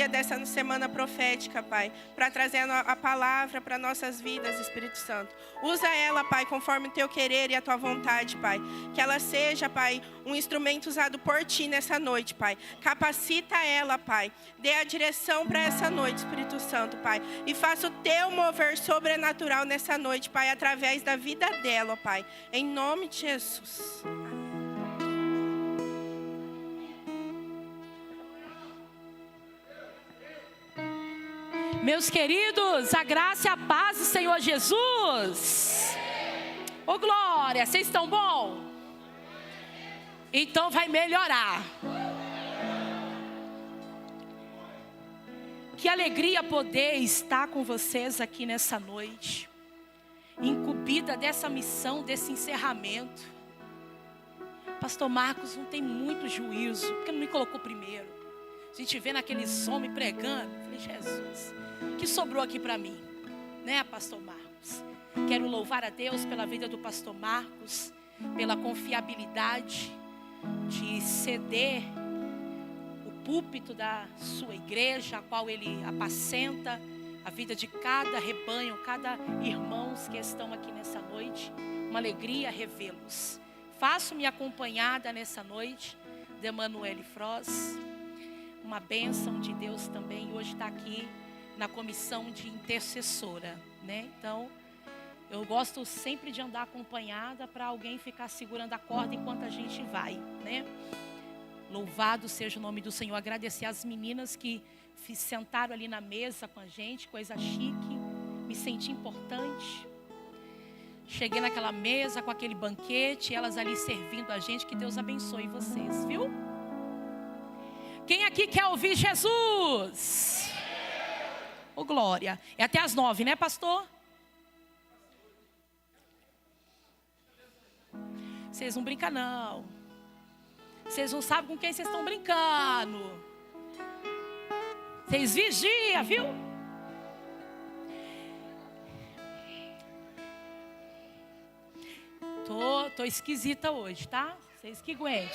dia dessa semana profética, Pai, para trazer a palavra para nossas vidas, Espírito Santo. Usa ela, Pai, conforme o Teu querer e a Tua vontade, Pai. Que ela seja, Pai, um instrumento usado por Ti nessa noite, Pai. Capacita ela, Pai. Dê a direção para essa noite, Espírito Santo, Pai. E faça o Teu mover sobrenatural nessa noite, Pai, através da vida dela, Pai. Em nome de Jesus. Meus queridos, a graça e a paz do Senhor Jesus. Ô glória, vocês estão bom? Então vai melhorar. Que alegria poder estar com vocês aqui nessa noite, incumbida dessa missão, desse encerramento. Pastor Marcos não tem muito juízo, porque não me colocou primeiro. A gente vê naqueles homens pregando, eu falei, Jesus, o que sobrou aqui para mim, né, Pastor Marcos? Quero louvar a Deus pela vida do Pastor Marcos, pela confiabilidade de ceder o púlpito da sua igreja, a qual ele apacenta a vida de cada rebanho, cada irmãos que estão aqui nessa noite. Uma alegria revê-los. Faço-me acompanhada nessa noite de Emanuele Froz, uma bênção de Deus também. Hoje está aqui na comissão de intercessora, né? Então, eu gosto sempre de andar acompanhada para alguém ficar segurando a corda enquanto a gente vai, né? Louvado seja o nome do Senhor. Agradecer às meninas que sentaram ali na mesa com a gente, coisa chique. Me senti importante. Cheguei naquela mesa com aquele banquete, elas ali servindo a gente. Que Deus abençoe vocês, viu? Quem aqui quer ouvir Jesus? Ô glória. É até as 9, né, pastor? Vocês não brincam não. Vocês não sabem com quem vocês estão brincando. Vocês vigiam, viu? Tô esquisita hoje, tá? Vocês que aguentem.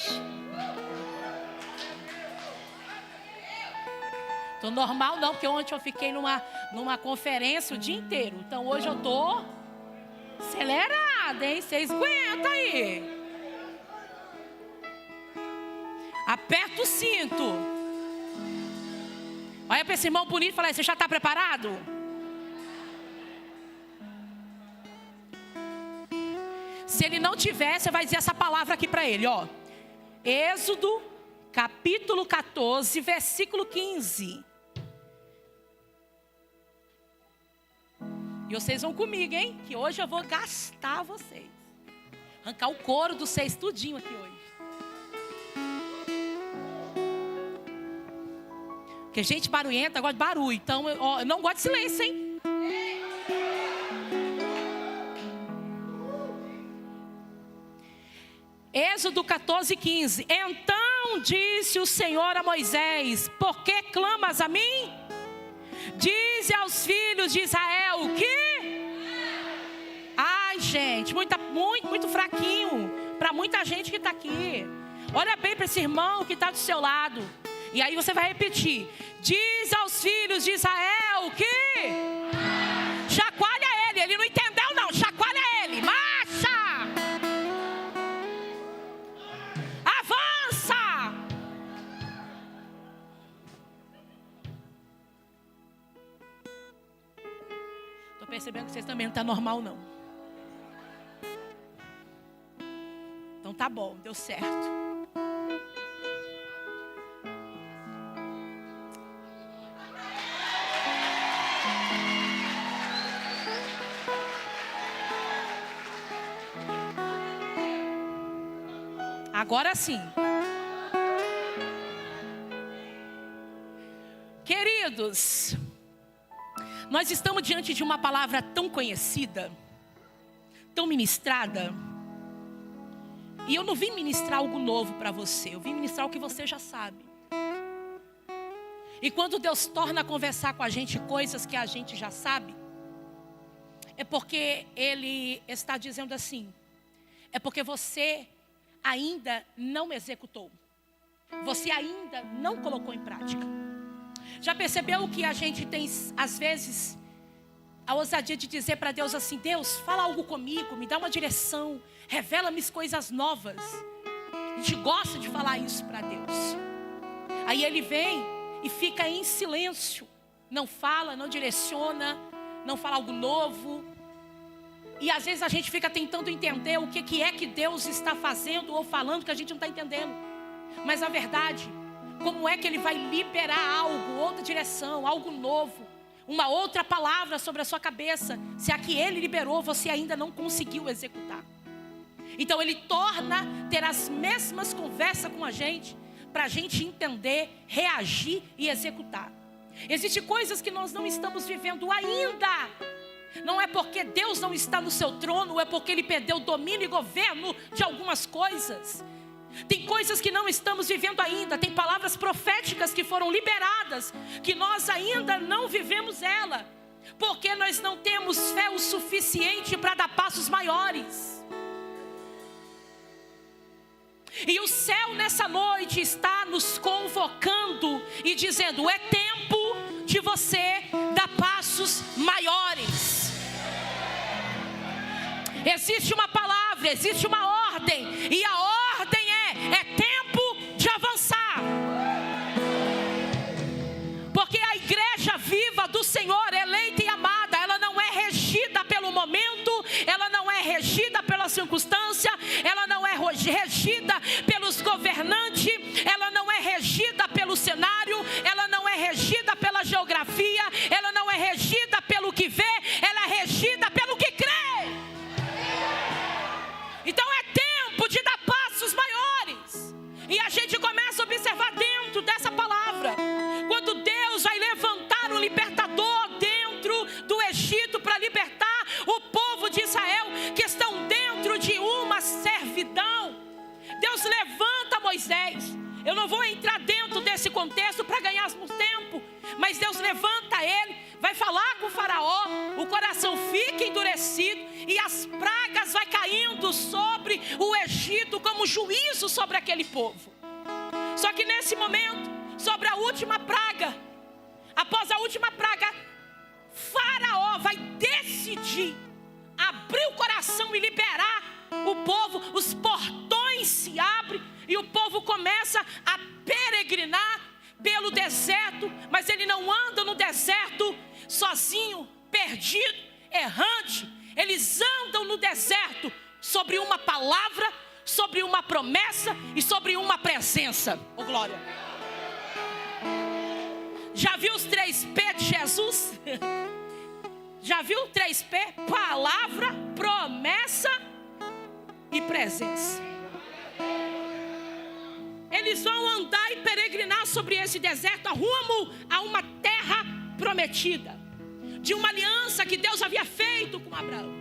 Tô normal não, porque ontem eu fiquei numa conferência o dia inteiro. Então hoje eu tô acelerada, hein? Vocês aguentam aí. Aperta o cinto. Olha para esse irmão bonito e fala, você já está preparado? Se ele não tiver, você vai dizer essa palavra aqui para ele, ó. Êxodo, capítulo 14, versículo 15. E vocês vão comigo, hein? Que hoje eu vou gastar vocês. Arrancar o couro dos seis tudinho aqui hoje. Porque gente barulhenta gosta de barulho. Então, eu não gosto de silêncio, hein? Êxodo 14, 15. Então disse o Senhor a Moisés: por que clamas a mim? Dize aos filhos de Israel que... Ai, gente, muito fraquinho para muita gente que está aqui. Olha bem para esse irmão que está do seu lado. E aí você vai repetir: diz aos filhos de Israel que... Chacoalha ele não entendeu não, chacoalha ele. Marcha! Avança! Tô percebendo que vocês também não estão normal não. Então tá bom, deu certo. Agora sim. Queridos, nós estamos diante de uma palavra tão conhecida, tão ministrada. E eu não vim ministrar algo novo para você, eu vim ministrar o que você já sabe. E quando Deus torna a conversar com a gente coisas que a gente já sabe, é porque Ele está dizendo assim: é porque você ainda não executou. Você ainda não colocou em prática. Já percebeu que a gente tem, às vezes, a ousadia de dizer para Deus assim: Deus, fala algo comigo, me dá uma direção, revela-me coisas novas. A gente gosta de falar isso para Deus. Aí Ele vem e fica em silêncio. Não fala, não direciona, não fala algo novo. E às vezes a gente fica tentando entender o que é que Deus está fazendo ou falando que a gente não está entendendo. Mas a verdade, como é que Ele vai liberar algo, outra direção, algo novo, uma outra palavra sobre a sua cabeça, se a que Ele liberou você ainda não conseguiu executar? Então Ele torna ter as mesmas conversas com a gente, para a gente entender, reagir e executar. Existem coisas que nós não estamos vivendo ainda. Não é porque Deus não está no seu trono, é porque Ele perdeu o domínio e governo de algumas coisas. Tem coisas que não estamos vivendo ainda. Tem palavras proféticas que foram liberadas, que nós ainda não vivemos ela, porque nós não temos fé o suficiente para dar passos maiores. E o céu nessa noite está nos convocando e dizendo: é tempo de você dar passos maiores. Existe uma palavra, existe uma ordem, e a ordem é tempo de avançar. Porque a igreja viva do Senhor, eleita e amada, ela não é regida pelo momento, ela não é regida pela circunstância, ela não é regida pelos governantes, ela não é regida pelo cenário, ela não é regida pela geografia, ela não é regida pelo que vê, ela é regida pelo que crê. Então é tempo de dar passos maiores. E a gente começa a observar dentro dessa palavra, quando Deus vai levantar um libertador dentro do Egito para libertar o povo de Israel, que estão dentro de uma servidão. Deus levanta Moisés. Eu não vou entrar dentro desse contexto para ganharmos tempo, mas Deus levanta ele, vai falar com o faraó, o coração fica endurecido e as pragas vai caindo sobre o Egito como juízo sobre aquele povo. Só que nesse momento, sobre a última praga, após a última praga, faraó vai decidir abrir o coração e liberar o povo. Os portões se abrem e o povo começa a peregrinar pelo deserto, mas ele não anda no deserto sozinho, perdido, errante. Eles andam no deserto sobre uma palavra, sobre uma promessa e sobre uma presença. Oh, glória! Já viu os 3P de Jesus? Já viu 3P? Palavra, promessa e presença. Eles vão andar e peregrinar sobre esse deserto, rumo a uma terra prometida, de uma aliança que Deus havia feito com Abraão.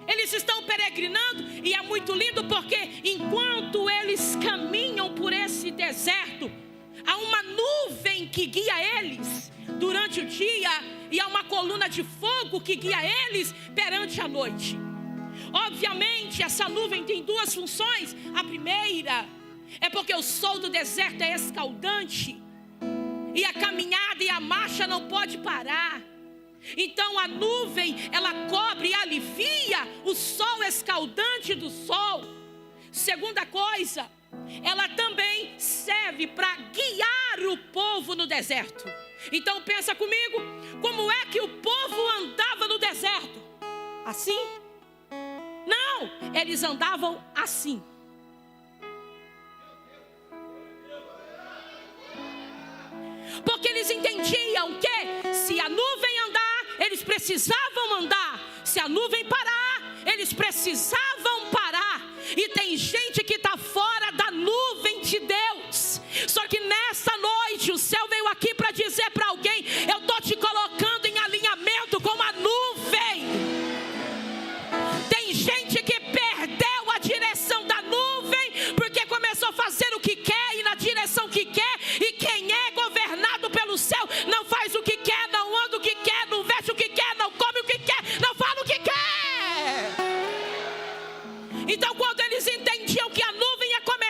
Eles estão peregrinando e é muito lindo, porque enquanto eles caminham por esse deserto, há uma nuvem que guia eles durante o dia e há uma coluna de fogo que guia eles perante a noite. Obviamente essa nuvem tem duas funções. A primeira é porque o sol do deserto é escaldante e a caminhada e a marcha não pode parar. Então a nuvem, ela cobre e alivia o sol escaldante do sol. Segunda coisa, ela também serve para guiar o povo no deserto. Então pensa comigo, como é que o povo andava no deserto? Assim? Não, eles andavam assim. Porque eles entendiam que se a nuvem andar, eles precisavam andar. Se a nuvem parar, eles precisavam parar. E tem gente que está fora da nuvem de Deus. Só que nessa noite o céu veio aqui para dizer para alguém: eu estou te colocando em alinhamento com a nuvem. Tem gente que perdeu a direção da nuvem, porque começou a fazer o que quer e na direção que quer. E quem é governado pelo céu não faz o que quer, não anda o que quer, não veste o que quer, não come o que quer, não fala o que quer. Então quando eles entendiam que a nuvem ia começar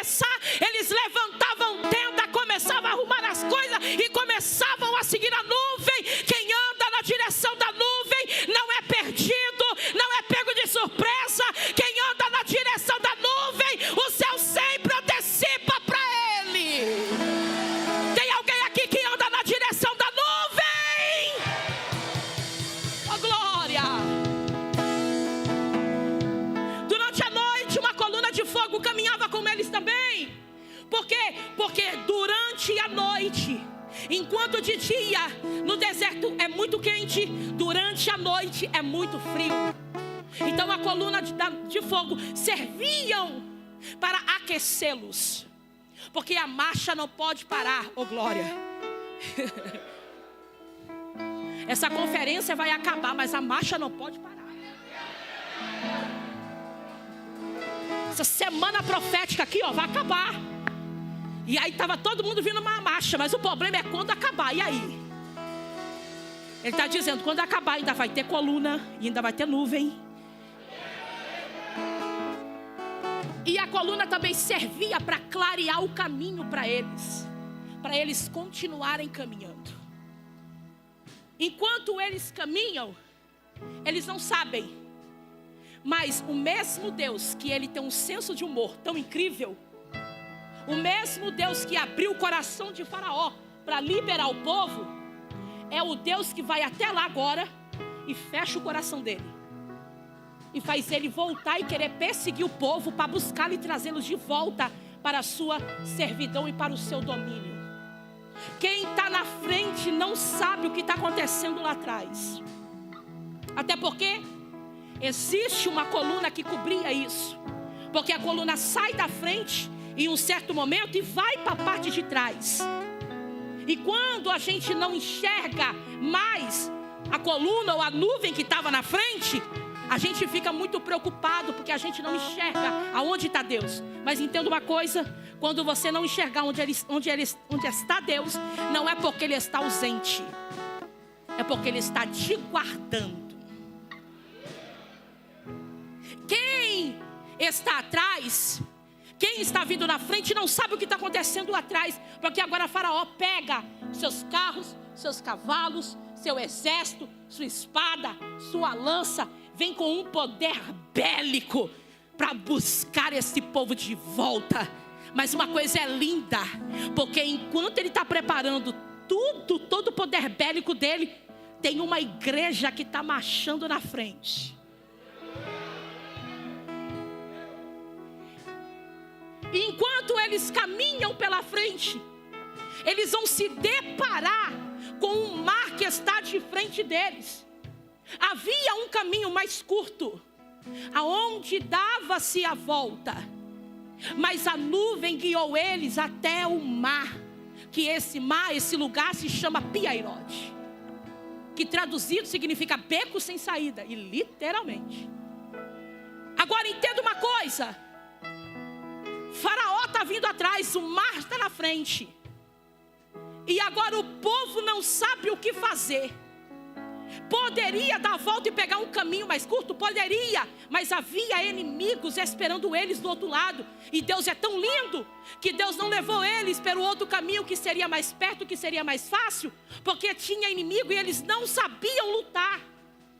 Enquanto de dia no deserto é muito quente, durante a noite é muito frio. Então a coluna de fogo serviam para aquecê-los, porque a marcha não pode parar, oh glória. Essa conferência vai acabar, mas a marcha não pode parar. Essa semana profética aqui, ó, vai acabar. E aí estava todo mundo vindo uma marcha, mas o problema é quando acabar. E aí? Ele está dizendo, quando acabar ainda vai ter coluna, e ainda vai ter nuvem. E a coluna também servia para clarear o caminho para eles continuarem caminhando. Enquanto eles caminham, eles não sabem, mas o mesmo Deus que ele tem um senso de humor tão incrível, o mesmo Deus que abriu o coração de Faraó para liberar o povo, é o Deus que vai até lá agora e fecha o coração dele e faz ele voltar e querer perseguir o povo para buscá-lo e trazê-los de volta para a sua servidão e para o seu domínio. Quem está na frente não sabe o que está acontecendo lá atrás. Até porque existe uma coluna que cobria isso. Porque a coluna sai da frente em um certo momento e vai para a parte de trás. E quando a gente não enxerga mais a coluna ou a nuvem que estava na frente, a gente fica muito preocupado, porque a gente não enxerga aonde está Deus. Mas entenda uma coisa, quando você não enxergar onde está Deus, não é porque Ele está ausente, é porque Ele está te guardando. Quem está atrás, quem está vindo na frente não sabe o que está acontecendo lá atrás, porque agora Faraó pega seus carros, seus cavalos, seu exército, sua espada, sua lança, vem com um poder bélico para buscar esse povo de volta. Mas uma coisa é linda, porque enquanto ele está preparando todo o poder bélico dele, tem uma igreja que está marchando na frente. E enquanto eles caminham pela frente, eles vão se deparar com um mar que está de frente deles. Havia um caminho mais curto, aonde dava-se a volta, mas a nuvem guiou eles até o mar, que esse lugar se chama Piairode, que traduzido significa beco sem saída, e literalmente. Agora entenda uma coisa, Faraó está vindo atrás, o mar está na frente, e agora o povo não sabe o que fazer. Poderia dar a volta e pegar um caminho mais curto? Poderia, mas havia inimigos esperando eles do outro lado. E Deus é tão lindo que Deus não levou eles pelo outro caminho que seria mais perto, que seria mais fácil, porque tinha inimigo e eles não sabiam lutar.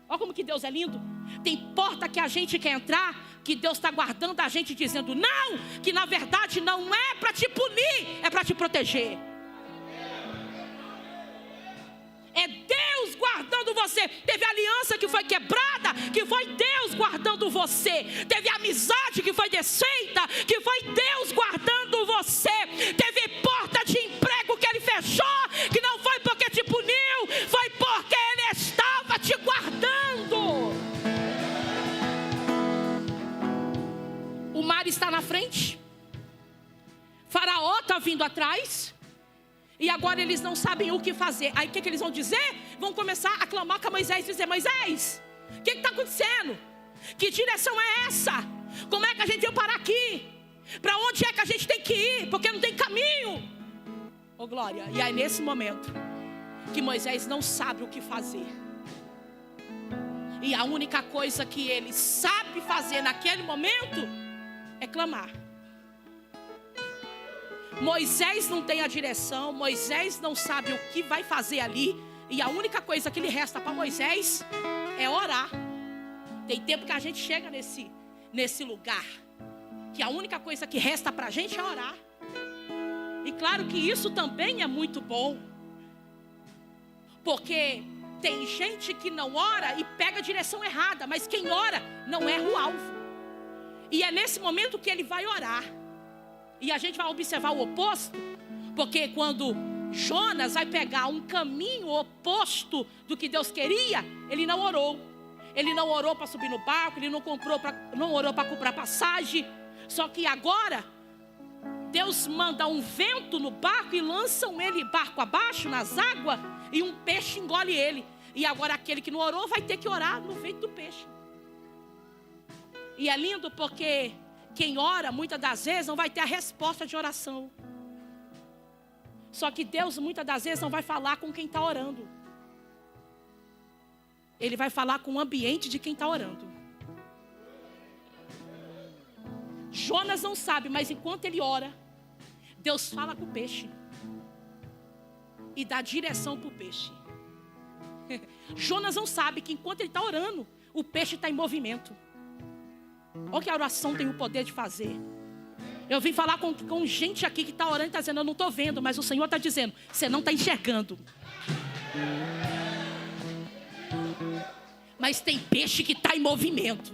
Olha como que Deus é lindo. Tem porta que a gente quer entrar, que Deus está guardando a gente dizendo não, que na verdade não é para te punir, é para te proteger. É Deus guardando você. Teve aliança que foi quebrada, que foi Deus guardando você. Teve amizade que foi desfeita, que foi Deus guardando você. Teve porta de emprego que Ele fechou, que não foi porque te puniu, foi porque Ele estava te guardando. O mar está na frente, Faraó está vindo atrás. E agora eles não sabem o que fazer. Aí o que eles vão dizer? Vão começar a clamar com Moisés e dizer: Moisés, o que está acontecendo? Que direção é essa? Como é que a gente veio parar aqui? Para onde é que a gente tem que ir? Porque não tem caminho. Oh glória. E aí nesse momento que Moisés não sabe o que fazer, e a única coisa que ele sabe fazer naquele momento é clamar. Moisés não tem a direção, Moisés não sabe o que vai fazer ali, e a única coisa que lhe resta para Moisés é orar. Tem tempo que a gente chega nesse lugar, que a única coisa que resta para a gente é orar. E claro que isso também é muito bom, porque tem gente que não ora e pega a direção errada, mas quem ora não erra o alvo. E é nesse momento que ele vai orar. E a gente vai observar o oposto, porque quando Jonas vai pegar um caminho oposto do que Deus queria. Ele não orou. Ele não orou para subir no barco. Ele não orou para comprar passagem. Só que agora Deus manda um vento no barco e lançam ele barco abaixo nas águas, e um peixe engole ele. E agora aquele que não orou vai ter que orar no vento do peixe. E é lindo porque quem ora muitas das vezes não vai ter a resposta de oração. Só que Deus muitas das vezes não vai falar com quem está orando. Ele vai falar com o ambiente de quem está orando. Jonas não sabe, mas enquanto ele ora, Deus fala com o peixe e dá direção para o peixe. Jonas não sabe que enquanto ele está orando, o peixe está em movimento. Olha o que a oração tem o poder de fazer. Eu vim falar com gente aqui que está orando e está dizendo: eu não estou vendo, mas o Senhor está dizendo: você não está enxergando. Mas tem peixe que está em movimento.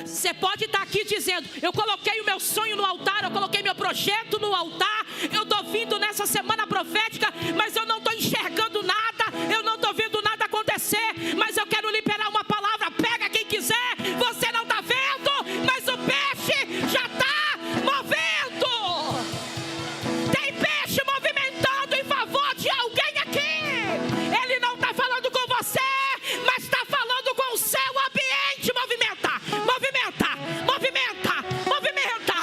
Você pode estar aqui dizendo: eu coloquei o meu sonho no altar, eu coloquei meu projeto no altar, eu estou vindo nessa semana profética, mas eu não estou enxergando nada, eu não estou vendo nada acontecer, mas eu quero liberar uma palavra. Pega quem quiser, você não está vendo, mas o peixe já está movendo. Tem peixe movimentando em favor de alguém aqui. Ele não está falando com você, mas está falando com o seu ambiente. Movimenta, movimenta, movimenta, movimenta.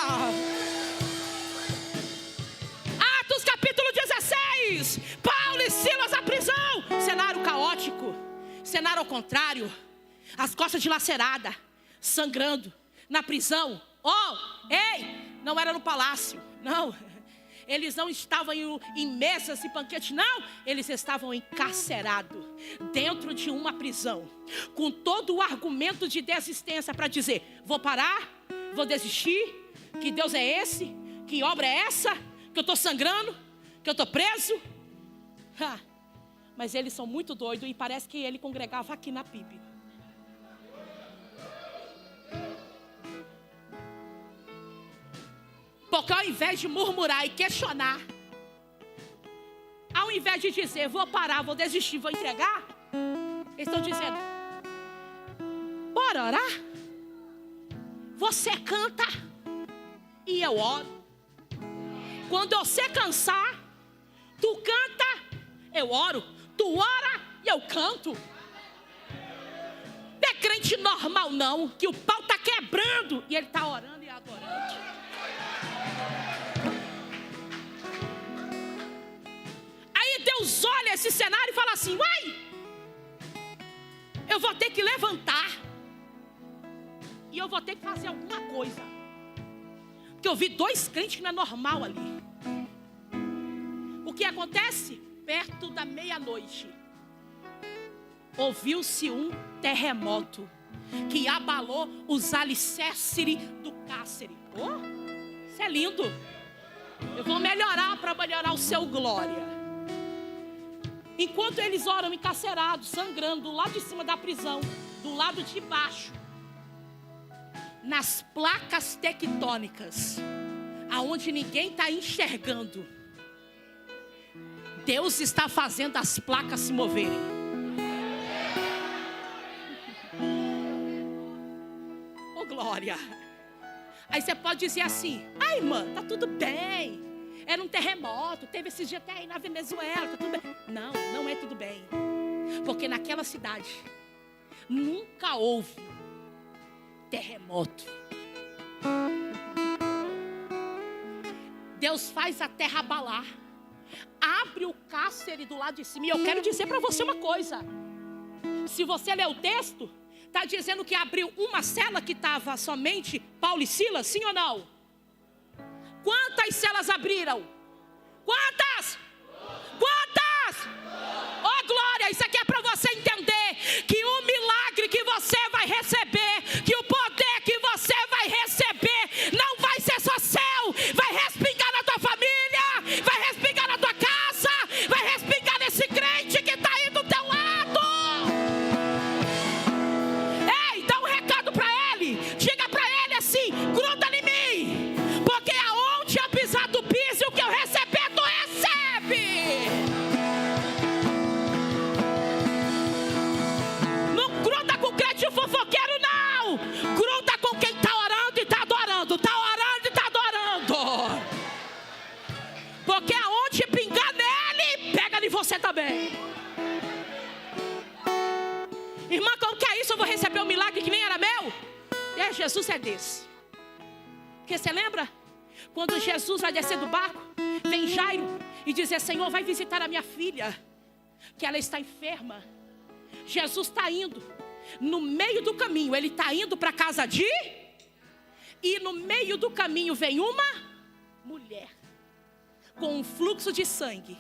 Atos capítulo 16. Paulo e Silas na prisão. Cenário caótico, cenário ao contrário. As costas dilaceradas, sangrando, na prisão. Ei, não era no palácio, não. Eles não estavam em mesas e banquetes, não. Eles estavam encarcerados dentro de uma prisão, com todo o argumento de desistência para dizer: vou parar, vou desistir, que Deus é esse, que obra é essa, que eu estou sangrando, que eu estou preso. Mas eles são muito doidos e parece que ele congregava aqui na PIB. Porque ao invés de murmurar e questionar, ao invés de dizer: vou parar, vou desistir, vou entregar, eles estão dizendo: bora orar? Você canta e eu oro. Quando você cansar, tu canta, eu oro. Tu ora e eu canto. Não é crente normal não, que o pau está quebrando e ele está orando e adorando. Deus olha esse cenário e fala assim: uai, eu vou ter que levantar e eu vou ter que fazer alguma coisa. Porque eu vi dois crentes que não é normal ali. O que acontece? Perto da meia-noite, ouviu-se um terremoto que abalou os alicerces do cárcere. Isso é lindo. Eu vou melhorar para melhorar o seu glória. Enquanto eles oram encarcerados, sangrando, do lado de cima da prisão, do lado de baixo, nas placas tectônicas, aonde ninguém está enxergando, Deus está fazendo as placas se moverem. Oh glória. Aí você pode dizer assim: ai irmã, tá tudo bem. Era um terremoto, teve esses dias até aí na Venezuela, tá tudo bem. Não, não é tudo bem. Porque naquela cidade nunca houve terremoto. Deus faz a terra abalar, abre o cárcere do lado de cima. E eu quero dizer para você uma coisa: se você ler o texto, está dizendo que abriu uma cela que estava somente Paulo e Silas, sim ou não? Quantas celas abriram? Quantas? Quantas? Oh glória, isso aqui é para você entender que o milagre que você vai receber, que o poder que você vai receber, não vai ser só seu, vai respingar na tua família, vai respingar na tua casa, vai respingar nesse crente que está aí do teu lado. Ei, dá um recado para ele, diga para ele assim: gruda em mim, porque aonde eu pisar do piso, o que eu receber, tu recebe. também. Irmã, como que é isso? Eu vou receber um milagre que nem era meu? Jesus é desse. Porque você lembra? Quando Jesus vai descer do barco, vem Jairo e diz: Senhor, vai visitar a minha filha, que ela está enferma. Jesus está indo. No meio do caminho, ele está indo para a casa de... E no meio do caminho vem uma mulher com um fluxo de sangue,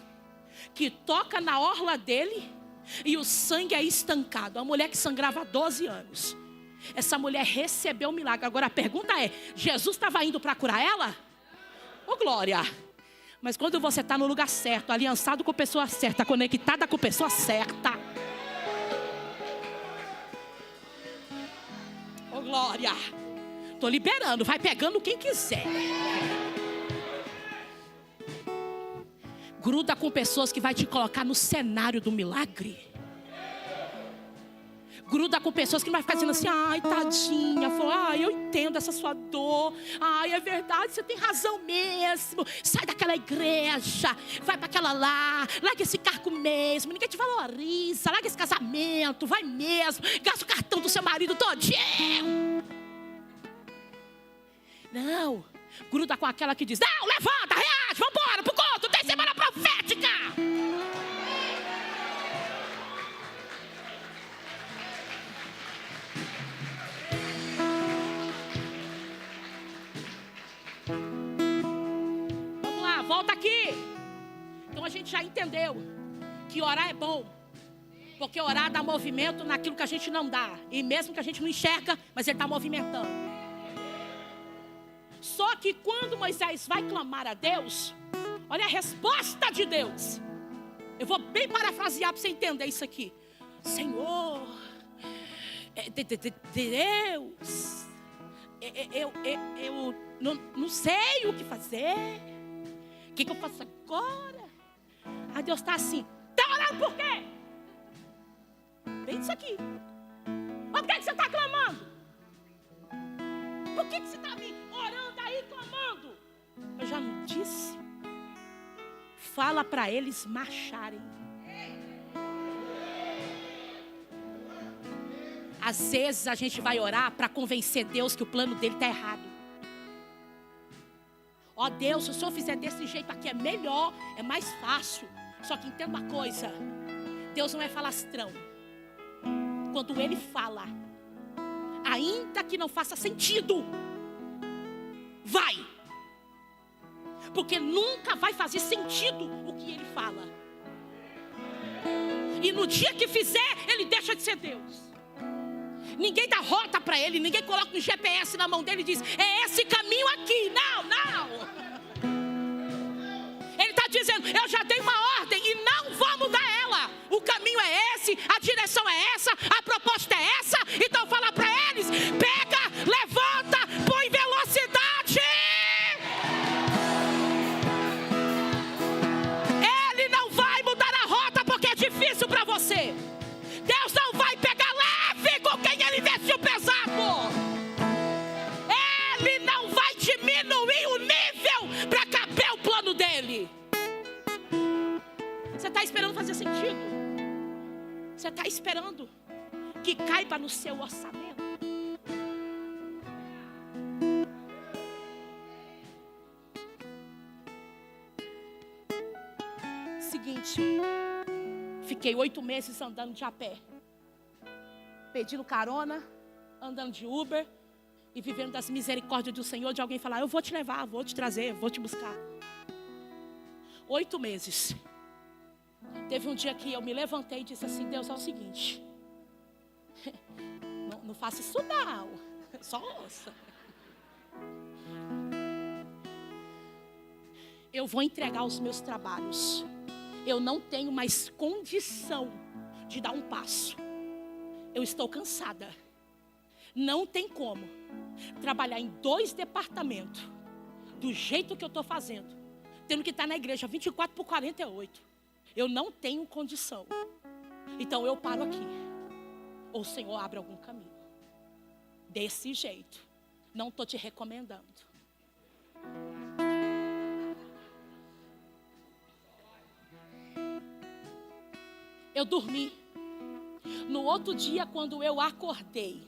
que toca na orla dele e o sangue é estancado. A mulher que sangrava há 12 anos. Essa mulher recebeu o milagre. Agora a pergunta é: Jesus estava indo para curar ela? Ô glória! Mas quando você está no lugar certo, aliançado com a pessoa certa, conectada com a pessoa certa, ô glória! Estou liberando, vai pegando quem quiser. Gruda com pessoas que vai te colocar no cenário do milagre. Gruda com pessoas que não vai ficar dizendo assim: ai, tadinha, ai, eu entendo essa sua dor, ai, é verdade, você tem razão mesmo. Sai daquela igreja, vai para aquela lá, larga esse cargo mesmo, ninguém te valoriza, larga esse casamento, vai mesmo, gasta o cartão do seu marido todinho. Não, gruda com aquela que diz: não, levanta, reage, vambora pro culto, tem semana profética. Vamos lá, volta aqui. Então a gente já entendeu que orar é bom, porque orar dá movimento naquilo que a gente não dá, e mesmo que a gente não enxerga, mas ele está movimentando. Só que quando Moisés vai clamar a Deus, olha a resposta de Deus. Eu vou bem parafrasear para você entender isso aqui. Senhor, Deus, eu não sei o que fazer. O que eu faço agora? Aí Deus está assim: está orando por quê? Bem isso aqui. Por que você está clamando? Por que você está me orando aí, clamando? Eu já não disse? Fala para eles marcharem. Às vezes a gente vai orar para convencer Deus que o plano dele está errado. Ó Deus, se o Senhor fizer desse jeito aqui é melhor, é mais fácil. Só que entenda uma coisa: Deus não é falastrão. Quando Ele fala, ainda que não faça sentido, vai. Porque nunca vai fazer sentido o que Ele fala. E no dia que fizer, Ele deixa de ser Deus. Ninguém dá rota para Ele, ninguém coloca um GPS na mão dele e diz: é esse caminho aqui. Não, não. Ele está dizendo: eu já dei uma ordem e não vou mudar ela. O caminho é esse, a direção é essa, a proposta é essa. Então fala para eles: pega, levanta, põe velocidade. Ele não vai mudar a rota porque é difícil para você. Deus não vai pegar leve com quem Ele investiu pesado. Ele não vai diminuir o nível para caber o plano dele. Você está esperando fazer sentido? Você está esperando que caiba no seu orçamento? Seguinte, fiquei 8 meses andando de a pé, pedindo carona, andando de Uber e vivendo das misericórdias do Senhor, de alguém falar: eu vou te levar, vou te trazer, vou te buscar. 8 meses. Teve um dia que eu me levantei e disse assim: Deus, é o seguinte, não faça isso não, só ouça. Eu vou entregar os meus trabalhos. Eu não tenho mais condição de dar um passo. Eu estou cansada. Não tem como trabalhar em 2 departamentos do jeito que eu estou fazendo, tendo que estar na igreja 24/48. Eu não tenho condição. Então eu paro aqui. Ou o Senhor abre algum caminho. Desse jeito. Não estou te recomendando. Eu dormi. No outro dia, quando eu acordei,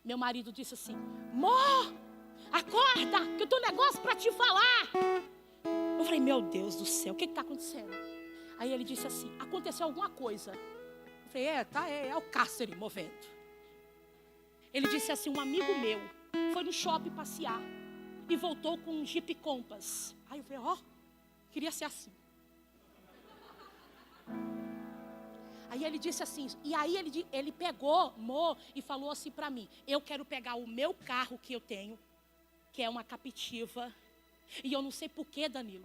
meu marido disse assim: Mó, acorda, que eu tenho um negócio para te falar. Eu falei: meu Deus do céu, o que está acontecendo? Aí ele disse assim: aconteceu alguma coisa. Eu falei: é o cárcere movendo. Ele disse assim: um amigo meu foi no shopping passear e voltou com um Jeep Compass. Aí eu falei: queria ser assim. Aí ele disse assim, e aí ele pegou, Mo, e falou assim para mim: eu quero pegar o meu carro que eu tenho, que é uma Captiva, e eu não sei porquê, Danilo,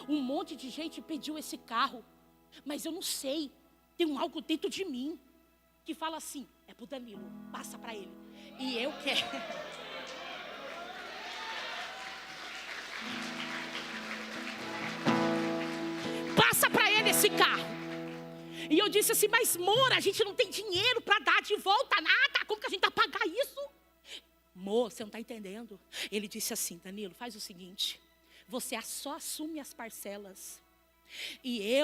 um monte de gente pediu esse carro, mas eu não sei, tem algo dentro de mim que fala assim: é pro Danilo, passa para ele, e eu quero. Passa para ele esse carro. E eu disse assim: mas Moura, a gente não tem dinheiro para dar de volta nada. Como que a gente vai pagar isso? Mo, você não está entendendo. Ele disse assim: Danilo, faz o seguinte, você só assume as parcelas. E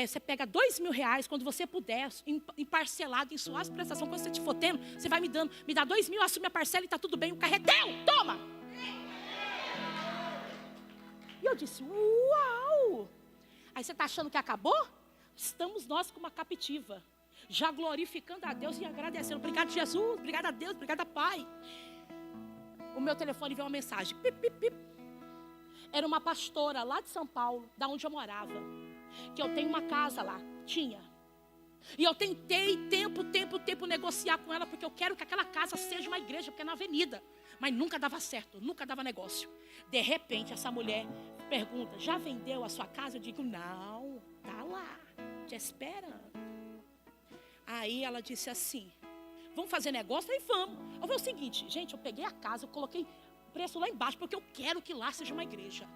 você pega R$2.000, quando você puder, parcelado em suas prestações, quando você te for tendo, você vai me dando, me dá R$2.000, assume a parcela e está tudo bem, o carro é teu, toma. E eu disse: uau. Aí você está achando que acabou? Estamos nós com uma Captiva, já glorificando a Deus e agradecendo. Obrigado, Jesus, obrigado a Deus, obrigado, Pai. O meu telefone veio uma mensagem, pip, pip, pip. Era uma pastora lá de São Paulo, da onde eu morava, que eu tenho uma casa lá, tinha. E eu tentei tempo negociar com ela, porque eu quero que aquela casa seja uma igreja, porque é na avenida. Mas nunca dava certo, nunca dava negócio. De repente, essa mulher pergunta: já vendeu a sua casa? Eu digo: não, tá lá, te esperando. Aí ela disse assim: vamos fazer negócio? Aí vamos. Eu falei o seguinte, gente, eu peguei a casa, eu coloquei o preço lá embaixo, porque eu quero que lá seja uma igreja.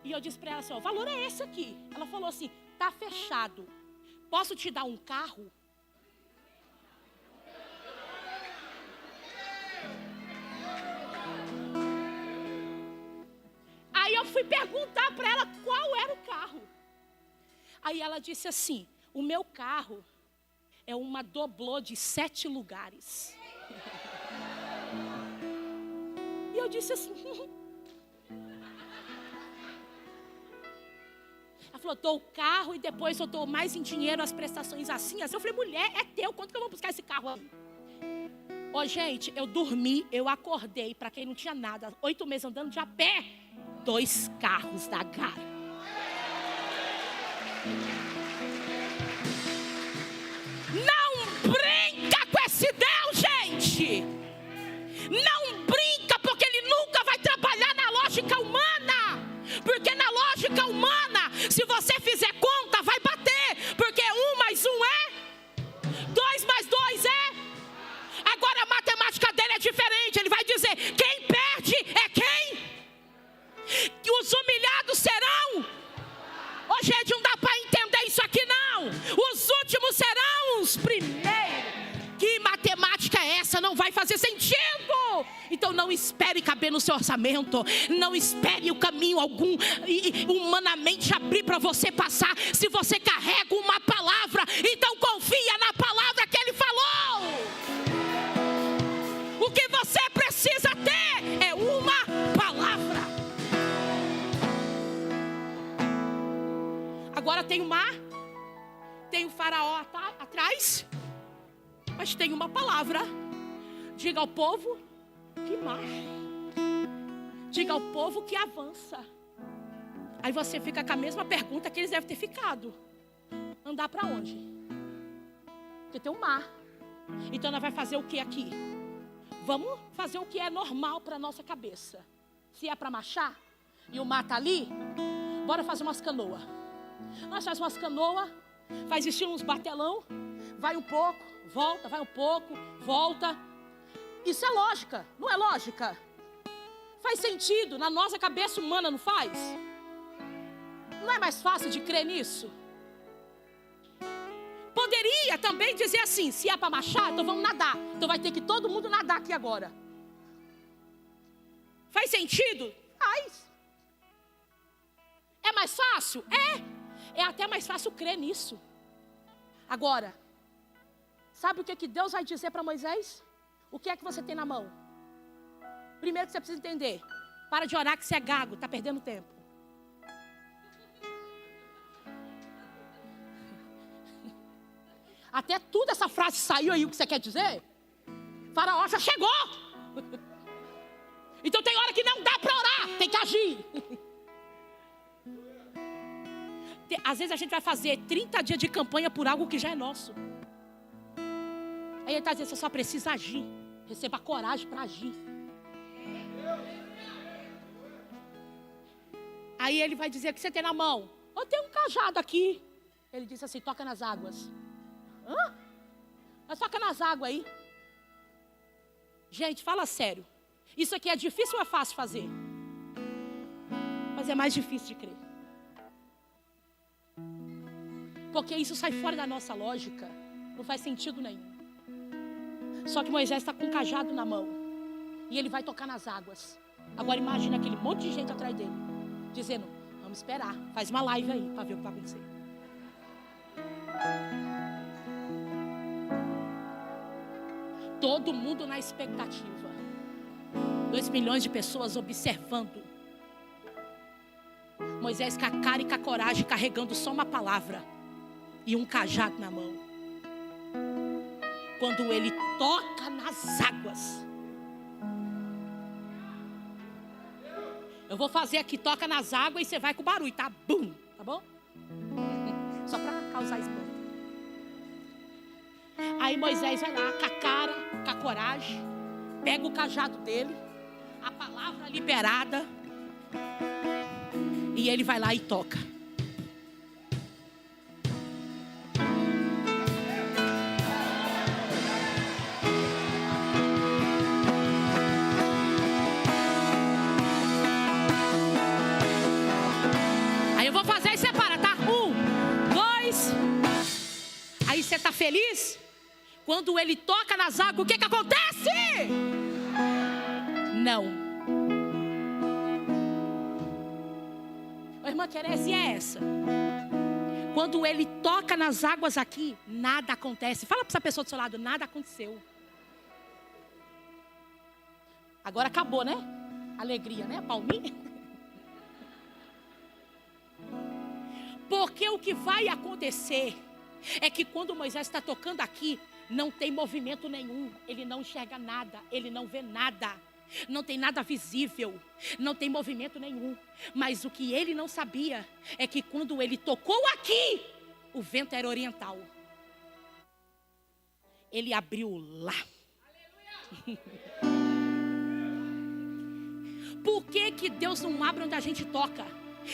E eu disse para ela assim: o valor é esse aqui. Ela falou assim: tá fechado, posso te dar um carro? Aí eu fui perguntar para ela qual era o carro. Aí ela disse assim: o meu carro é uma doblô de 7 lugares. E eu disse assim: ela falou: dou o carro e depois eu dou mais em dinheiro as prestações assim. Eu falei: mulher, é teu, quanto que eu vou buscar esse carro aí? Gente, eu dormi, eu acordei, para quem não tinha nada, 8 meses andando de a pé, 2 carros da Gara. Não brinca com esse Deus, gente. Não brinca, porque ele nunca vai trabalhar na lógica humana. Porque na lógica humana, se você fizer conta, vai bater. Porque 1 mais 1 é 2 mais 2 é. Agora a matemática dele é diferente. Ele vai dizer: quem perde é quem? Que os humilhados serão. Gente, não dá para entender isso aqui não. Os últimos serão os primeiros. Que matemática é essa? Não vai fazer sentido. Então não espere caber no seu orçamento. Não espere o caminho algum humanamente abrir para você passar. Se você carrega uma palavra, então confia na palavra que ele falou. O que você precisa ter é uma palavra. Agora tem o mar, tem o faraó atrás, mas tem uma palavra. Diga ao povo que marcha. Diga ao povo que avança. Aí você fica com a mesma pergunta que eles devem ter ficado: andar para onde? Porque tem o mar. Então nós vamos fazer o que aqui? Vamos fazer o que é normal para a nossa cabeça. Se é para marchar e o mar está ali, bora fazer umas canoas. Nós fazemos umas canoas, faz estilo uns batelão, vai um pouco, volta, vai um pouco, volta. Isso é lógica, não é lógica? Faz sentido, na nossa cabeça humana não faz? Não é mais fácil de crer nisso? Poderia também dizer assim: se é para marchar, então vamos nadar. Então vai ter que todo mundo nadar aqui agora. Faz sentido? Faz. mais fácil? É até mais fácil crer nisso. Agora, sabe o que Deus vai dizer para Moisés? O que é que você tem na mão? Primeiro que você precisa entender. Para de orar que você é gago, está perdendo tempo. Até tudo essa frase saiu aí, o que você quer dizer? Faraó já chegou. Então tem hora que não dá para orar, tem que agir. Às vezes a gente vai fazer 30 dias de campanha por algo que já é nosso. Aí ele está dizendo, você só precisa agir. Receba coragem para agir. Aí ele vai dizer, o que você tem na mão? Eu tenho um cajado aqui. Ele disse assim, toca nas águas. Hã? Mas toca nas águas aí. Gente, fala sério. Isso aqui é difícil ou é fácil fazer? Mas é mais difícil de crer. Porque isso sai fora da nossa lógica. Não faz sentido nenhum. Só que Moisés está com um cajado na mão. E ele vai tocar nas águas. Agora imagina aquele monte de gente atrás dele. Dizendo, vamos esperar. Faz uma live aí para ver o que vai acontecer. Todo mundo na expectativa. 2 milhões de pessoas observando. Moisés com a cara e com a coragem, carregando só uma palavra e um cajado na mão. Quando ele toca nas águas. Eu vou fazer aqui, toca nas águas e você vai com o barulho, tá? Bum, tá bom? Só para causar espanto. Aí Moisés vai lá com a cara, com a coragem, pega o cajado dele, a palavra liberada, e ele vai lá e toca. Aí eu vou fazer e separa, tá? 1, 2. Aí você tá feliz? Quando ele toca nas águas, o que acontece? Não. A irmã Querese é essa. Quando ele toca nas águas aqui, nada acontece. Fala para essa pessoa do seu lado, nada aconteceu. Agora acabou, né? Alegria, né? Palminha. Porque o que vai acontecer é que quando Moisés está tocando aqui, não tem movimento nenhum, ele não enxerga nada, ele não vê nada, não tem nada visível, não tem movimento nenhum. Mas o que ele não sabia é que quando ele tocou aqui, o vento era oriental. Ele abriu lá. Por que Deus não abre onde a gente toca?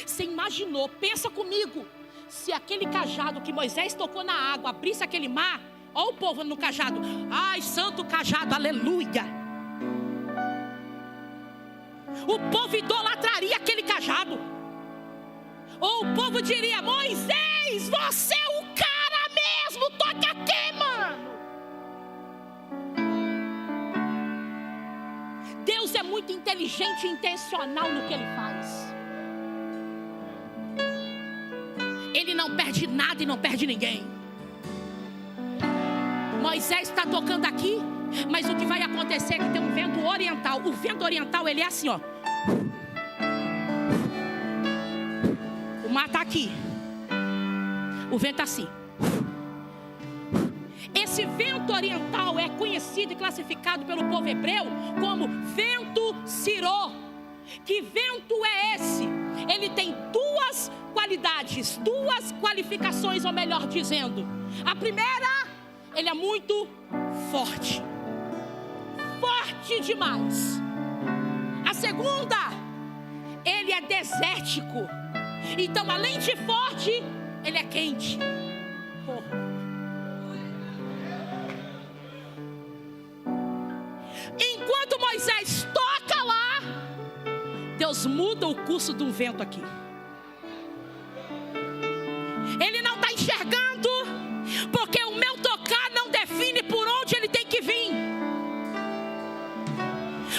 Você imaginou, pensa comigo, se aquele cajado que Moisés tocou na água abrisse aquele mar. Olha o povo no cajado. Ai, santo cajado, aleluia. O povo idolatraria aquele cajado. Ou o povo diria, Moisés, você é o cara mesmo, toca aqui, mano. Deus é muito inteligente e intencional no que Ele faz. Ele não perde nada e não perde ninguém. Moisés está tocando aqui, mas o que vai acontecer é que tem um vento oriental. O vento oriental, ele é assim, ó. O mar está aqui. O vento está assim. Esse vento oriental é conhecido e classificado pelo povo hebreu como vento Siró. Que vento é esse? Ele tem duas qualidades, duas qualificações, ou melhor dizendo. A primeira, ele é muito forte. Forte demais. A segunda, ele é desértico. Então, além de forte, ele é quente. Enquanto Moisés toca lá, Deus muda o curso do vento aqui. Ele não está enxergando, porque o meu tocar não define por onde ele tem que vir.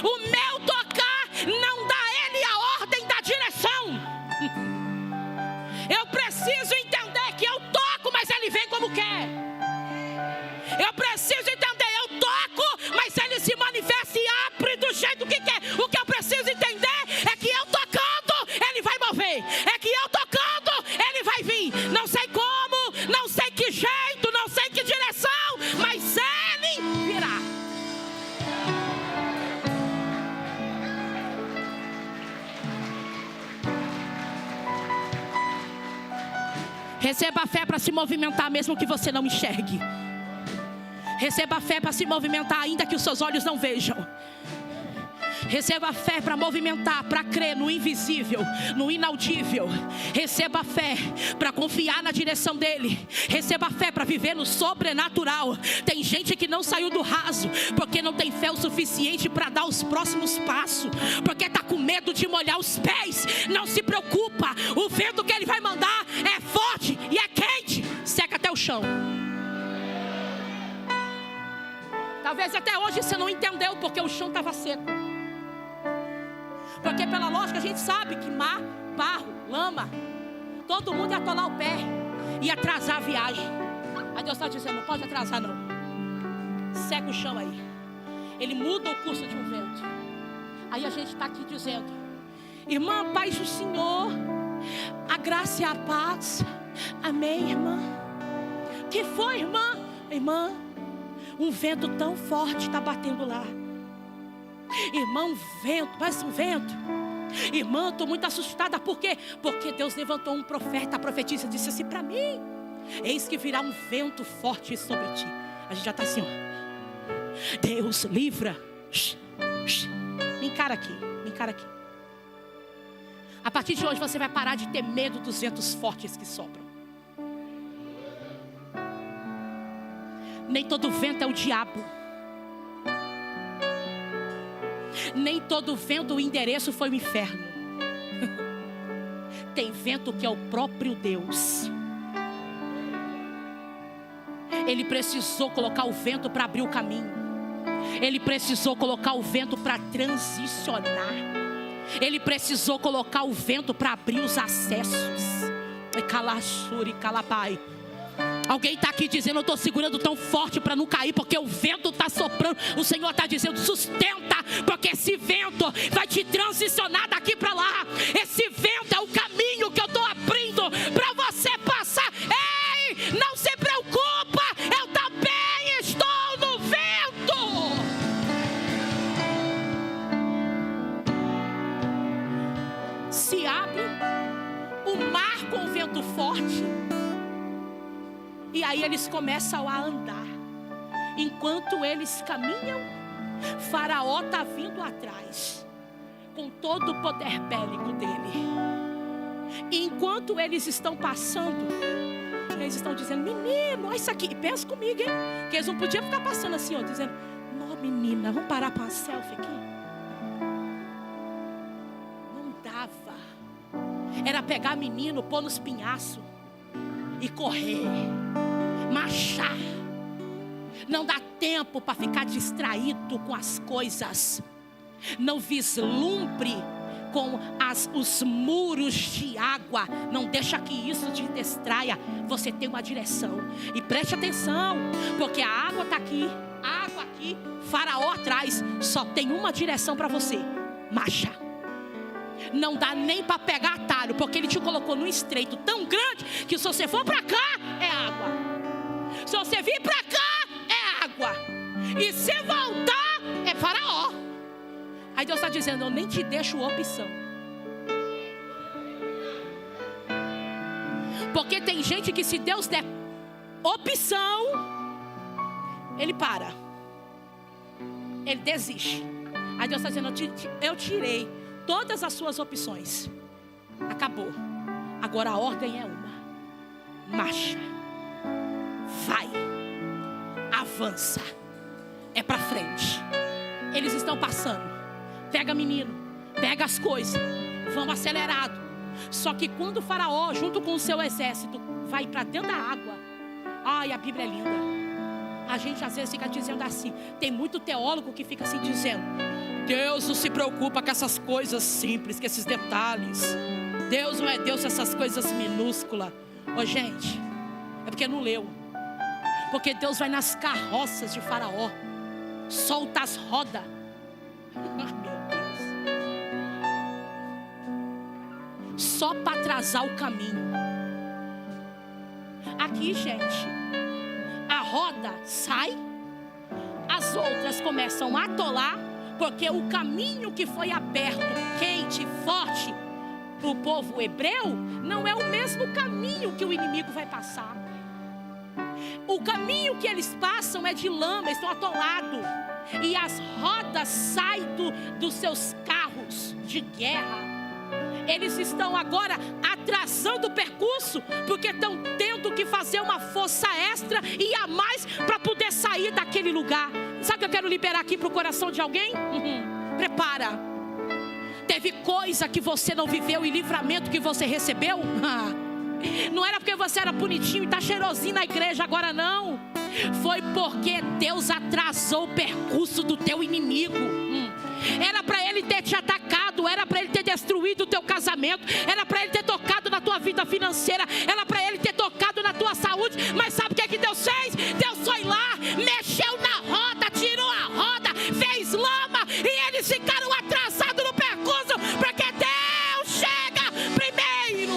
O meu tocar não dá a ele a ordem da direção. preciso entender que eu toco, mas Ele vem como quer. Eu preciso entender, eu toco, mas Ele se manifesta e abre do jeito que quer. O que eu preciso entender é que eu tocando, Ele vai mover. É que eu tocando, Ele vai vir. Não sei como, não sei que jeito, não sei que direção, mas Ele virá. Receba a fé para se movimentar mesmo que você não enxergue. Receba a fé para se movimentar ainda que os seus olhos não vejam. Receba a fé para movimentar, para crer no invisível, no inaudível. Receba a fé para confiar na direção dele. Receba a fé para viver no sobrenatural. Tem gente que não saiu do raso porque não tem fé o suficiente para dar os próximos passos, porque está com medo de molhar os pés. Não se preocupa, o vento que ele vai mandar é forte e é quente, seca até o chão. Talvez até hoje você não entendeu porque o chão estava seco. Porque pela lógica a gente sabe que mar, barro, lama, todo mundo ia atolar o pé e atrasar a viagem. Aí Deus está dizendo, não pode atrasar não. Seca o chão aí. Ele muda o curso de um vento. Aí a gente está aqui dizendo, irmã, paz do Senhor, a graça e a paz. Amém, irmã. Que foi, irmã? Irmã, um vento tão forte está batendo lá. Irmã, um vento, mais um vento. Irmã, estou muito assustada. Por quê? Porque Deus levantou um profeta. A profetisa disse assim para mim, eis que virá um vento forte sobre ti. A gente já está assim, ó. Deus livra. Me encara aqui, me encara aqui. A partir de hoje você vai parar de ter medo dos ventos fortes que sopram. Nem todo vento é o diabo. Nem todo vento, o endereço foi o inferno. Tem vento que é o próprio Deus. Ele precisou colocar o vento para abrir o caminho. Ele precisou colocar o vento para transicionar. Ele precisou colocar o vento para abrir os acessos. Calaçuri, calapai. Alguém está aqui dizendo, eu estou segurando tão forte para não cair, porque o vento está soprando. O Senhor está dizendo, sustenta, porque esse vento vai te transicionar daqui para lá. Esse vento é o caminho que eu estou abrindo para você passar. Ei, não se preocupa, eu também estou no vento. Se abre o mar com vento forte. E aí eles começam a andar. Enquanto eles caminham, Faraó está vindo atrás, com todo o poder bélico dele. E enquanto eles estão passando, eles estão dizendo, menino, olha isso aqui. E pensa comigo, hein? Que eles não podiam ficar passando assim, ó, dizendo, não, menina, vamos parar para uma selfie aqui. Não dava. Era pegar menino, pôr nos pinhaços e correr, marchar. Não dá tempo para ficar distraído com as coisas. Não vislumbre com os muros de água. Não deixa que isso te distraia. Você tem uma direção. E preste atenção, porque a água está aqui, a água aqui, Faraó atrás. Só tem uma direção para você: marcha. Não dá nem para pegar atalho, porque ele te colocou num estreito tão grande que se você for para cá, é água. Se você vir para cá, é água. E se voltar, é Faraó. Aí Deus está dizendo, eu nem te deixo opção. Porque tem gente que se Deus der opção, ele para. Ele desiste. Aí Deus está dizendo, eu tirei todas as suas opções. Acabou. Agora a ordem é uma: marcha, vai, avança, é para frente. Eles estão passando. Pega menino, pega as coisas, vamos acelerado. Só que quando o Faraó, junto com o seu exército, vai para dentro da água, ai, a Bíblia é linda. A gente às vezes fica dizendo assim, tem muito teólogo que fica assim dizendo, Deus não se preocupa com essas coisas simples, com esses detalhes. Deus não é Deus com essas coisas minúsculas. Ô gente, é porque não leu. Porque Deus vai nas carroças de Faraó, solta as rodas. Meu Deus. Só para atrasar o caminho. Aqui, gente, a roda sai, as outras começam a atolar, porque o caminho que foi aberto, quente, forte, para o povo hebreu, não é o mesmo caminho que o inimigo vai passar. O caminho que eles passam é de lama, estão atolados. E as rodas saem dos seus carros de guerra. Eles estão agora atrasando o percurso, porque estão tendo que fazer uma força extra e a mais para poder sair daquele lugar. Sabe o que eu quero liberar aqui para o coração de alguém? Prepara. Teve coisa que você não viveu e livramento que você recebeu? Não era porque você era bonitinho e está cheirosinho na igreja agora, não. Foi porque Deus atrasou o percurso do teu inimigo. Era para ele ter te atacado, era para ele ter destruído o teu casamento, era para ele ter tocado na tua vida financeira, era para ele ter tocado na tua saúde. Mas sabe o que é que Deus fez? Deus foi lá, mexeu na roda, tirou a roda, fez lama, e eles ficaram atrasados no percurso, porque Deus chega primeiro.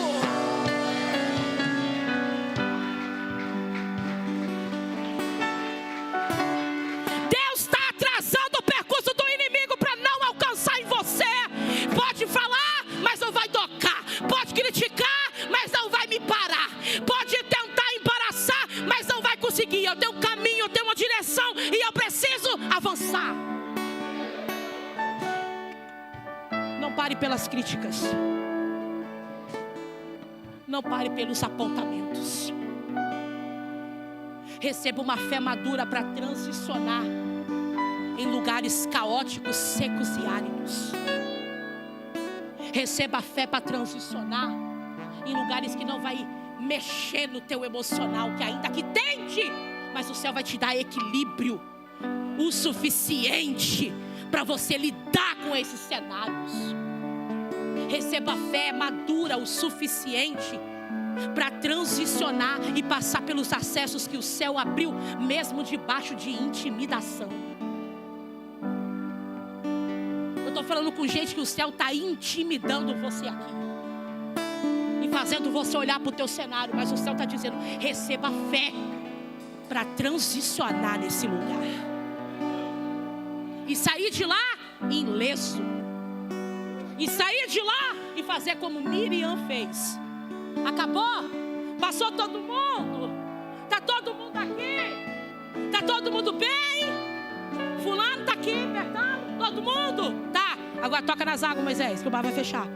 Deus está atrasando o percurso do inimigo para não alcançar em você. Pode falar, mas não vai tocar. Pode criticar, mas não vai me parar. Pode tentar embaraçar, mas não vai conseguir. Eu tenho um caminho, eu tenho uma direção e eu preciso avançar. Não pare pelas críticas. Não pare pelos apontamentos. Receba uma fé madura para transicionar em lugares caóticos, secos e áridos. Receba a fé para transicionar em lugares que não vai mexer no teu emocional, que ainda que tente, mas o céu vai te dar equilíbrio o suficiente para você lidar com esses cenários. Receba a fé madura o suficiente para transicionar e passar pelos acessos que o céu abriu, mesmo debaixo de intimidação. Eu estou falando com gente que o céu está intimidando você aqui e fazendo você olhar para o teu cenário, mas o céu está dizendo: receba fé para transicionar nesse lugar e sair de lá ileso, e sair de lá e fazer como Miriam fez. Acabou? Passou todo mundo? Está todo mundo aqui? Está todo mundo bem? Fulano está aqui, Bertano? Todo mundo? Tá, agora toca nas águas, Moisés, que o bar vai fechar.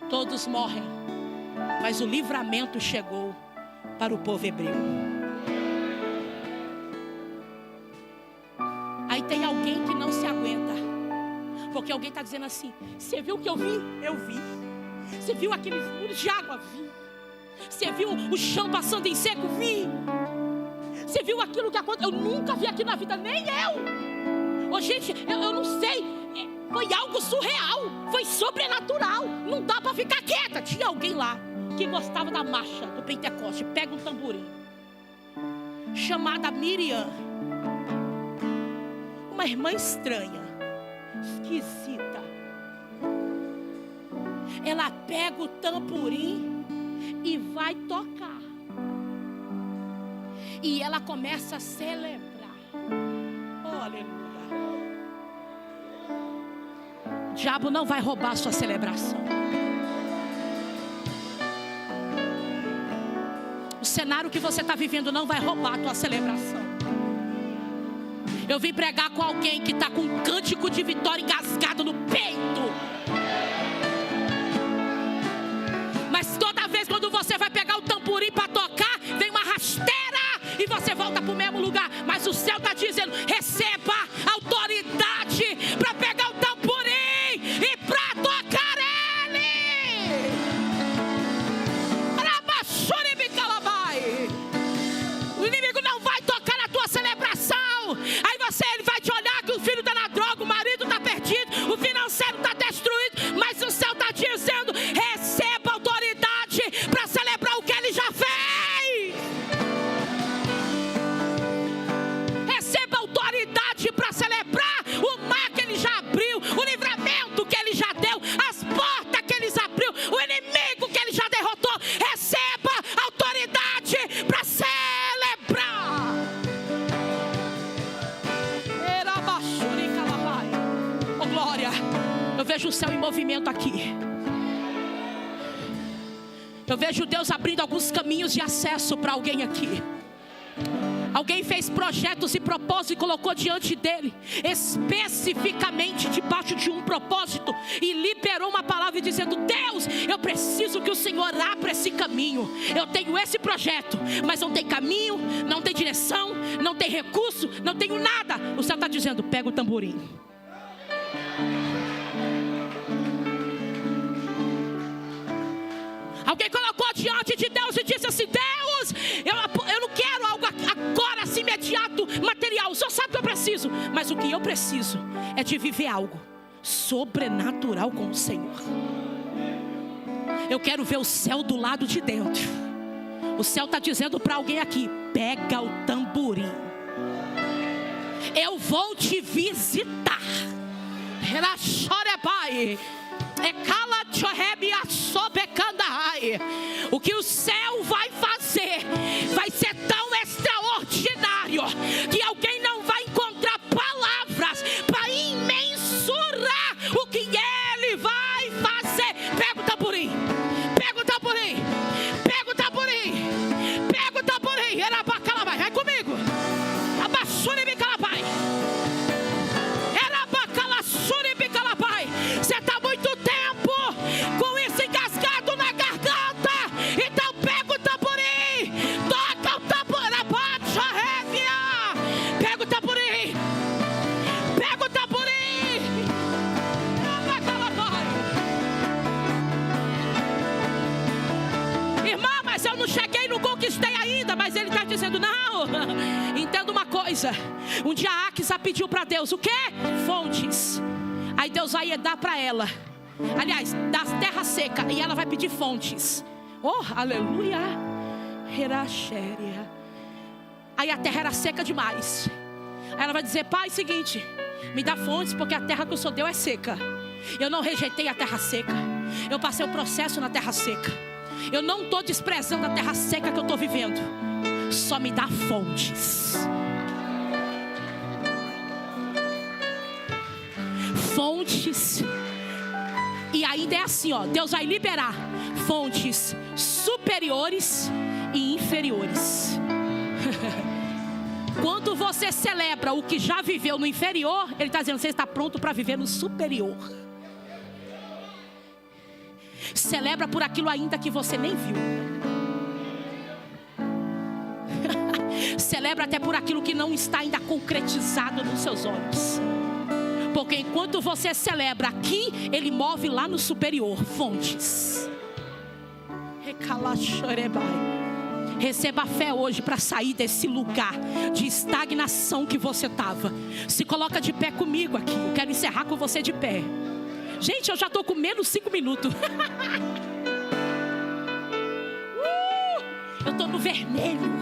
Todos morrem, mas o livramento chegou para o povo hebreu. Aí tem alguém que não se aguenta, porque alguém está dizendo assim: você viu o que eu vi? Eu vi. Você viu aqueles muros de água? Vi. Você viu o chão passando em seco? Vi. Você viu aquilo que aconteceu? Eu nunca vi aqui na vida, nem eu. Ô, gente, eu não sei. Foi algo surreal. Foi sobrenatural. Não dá para ficar quieta. Tinha alguém lá que gostava da marcha do Pentecoste. Pega um tamborim, chamada Miriam. Uma irmã estranha, esquisita. Ela pega o tamborim e vai tocar. E ela começa a celebrar. Oh, aleluia. O diabo não vai roubar a sua celebração. O cenário que você está vivendo não vai roubar a tua celebração. Eu vim pregar com alguém que está com um cântico de vitória engasgado no peito. Mas toda vez quando você vai pegar o tamborim para tocar, vem uma rasteira e você volta para o mesmo lugar. Mas o céu está dizendo: receba autoridade para pegar o tamborim e para tocar ele. O inimigo não vai tocar na tua celebração. Aí ele vai te olhar que o filho está na droga, o marido está perdido, o financeiro está destruído. Mas o céu está dizendo: receba autoridade derrotou, receba autoridade para celebrar. Oh glória, eu vejo o céu em movimento aqui. Eu vejo Deus abrindo alguns caminhos de acesso para alguém aqui. Alguém fez projetos e propósitos e colocou diante dele, especificamente debaixo de um propósito, e liberou uma palavra dizendo: Deus, eu preciso que o Senhor abra esse caminho. Eu tenho esse projeto, mas não tem caminho, não tem direção, não tem recurso, não tenho nada. O céu está dizendo: pega o tamborim. Alguém colocou diante de Deus e disse assim: Deus, eu não quero algo agora, assim, imediato, material. O Senhor sabe o que eu preciso, mas o que eu preciso é de viver algo sobrenatural com o Senhor. Eu quero ver o céu do lado de dentro. O céu está dizendo para alguém aqui: pega o tamborim. Eu vou te visitar. O que o céu vai fazer vai ser tão extraordinário que alguém não vai encontrar palavras para imensurar o que ele vai fazer. Pega o tamborim, pega o tamborim, pega o tamborim, pega o tamborim. Vai comigo. Você está muito tempo com isso engasgado na garganta. Então pega o tamborim. Toca o tamborim. Pega o tamborim. Pega o tamborim. Irmã, mas eu não cheguei, não conquistei ainda. Mas ele está dizendo: não. Entenda uma coisa. Um dia a Axa pediu para Deus o quê? Fontes. Aí Deus vai dar para ela, aliás, das terra seca, e ela vai pedir fontes. Oh, aleluia. Aí a terra era seca demais. Aí ela vai dizer: pai, seguinte, me dá fontes, porque a terra que o Senhor deu é seca. Eu não rejeitei a terra seca, eu passei o processo na terra seca. Eu não estou desprezando a terra seca que eu estou vivendo. Só me dá fontes. Fontes. E ainda é assim, ó, Deus vai liberar fontes superiores e inferiores. Quando você celebra o que já viveu no inferior, ele está dizendo: você está pronto para viver no superior. Celebra por aquilo ainda que você nem viu. Celebra até por aquilo que não está ainda concretizado nos seus olhos. Porque enquanto você celebra aqui, ele move lá no superior fontes. Receba a fé hoje para sair desse lugar de estagnação que você estava. Se coloca de pé comigo aqui. Eu quero encerrar com você de pé. Gente, eu já estou com menos 5 minutos. Eu estou no vermelho.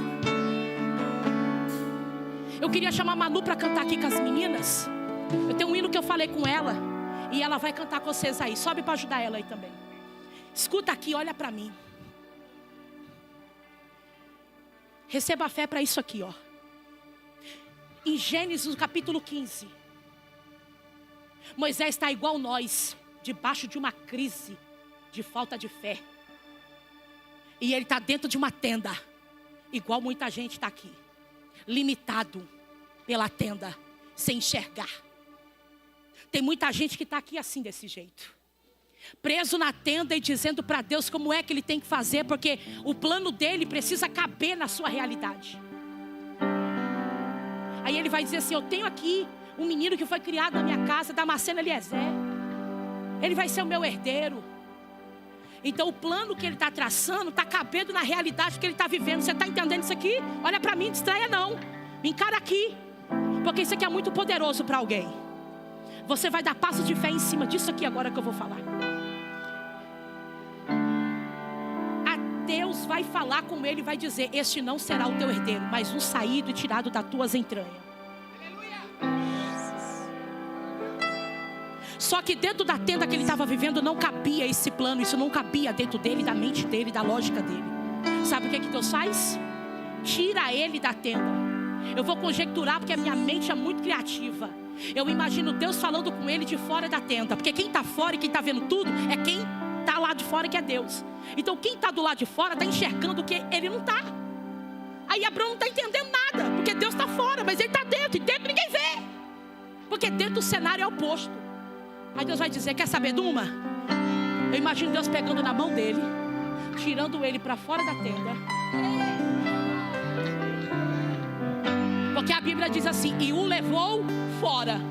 Eu queria chamar a Manu para cantar aqui com as meninas. Eu tenho um hino que eu falei com ela, e ela vai cantar com vocês aí. Sobe para ajudar ela aí também. Escuta aqui, olha para mim. Receba a fé para isso aqui, ó. Em Gênesis, no capítulo 15, Moisés está igual nós, debaixo de uma crise de falta de fé. E ele está dentro de uma tenda, igual muita gente está aqui, limitado pela tenda, sem enxergar. Tem muita gente que está aqui assim, desse jeito, preso na tenda e dizendo para Deus como é que ele tem que fazer, porque o plano dele precisa caber na sua realidade. Aí ele vai dizer assim: eu tenho aqui um menino que foi criado na minha casa, Damasceno Eliezer. Ele vai ser o meu herdeiro. Então o plano que ele está traçando está cabendo na realidade que ele está vivendo. Você está entendendo isso aqui? Olha para mim, distraia não. Me encara aqui, porque isso aqui é muito poderoso para alguém. Você vai dar passos de fé em cima disso aqui agora que eu vou falar. Deus vai falar com ele e vai dizer: este não será o teu herdeiro, mas um saído e tirado das tuas entranhas. Só que dentro da tenda que ele estava vivendo não cabia esse plano. Isso não cabia dentro dele, da mente dele, da lógica dele. Sabe o que Deus faz? Tira ele da tenda. Eu vou conjecturar porque a minha mente é muito criativa. Eu imagino Deus falando com ele de fora da tenda. Porque quem está fora e quem está vendo tudo é quem está lá de fora, que é Deus. Então quem está do lado de fora está enxergando o que ele não está. Aí Abraão não está entendendo nada, porque Deus está fora, mas ele está dentro, e dentro ninguém vê. Porque dentro o cenário é oposto. Aí Deus vai dizer, quer saber de uma? Eu imagino Deus pegando na mão dele, tirando ele para fora da tenda. Porque a Bíblia diz assim, e o levou fora.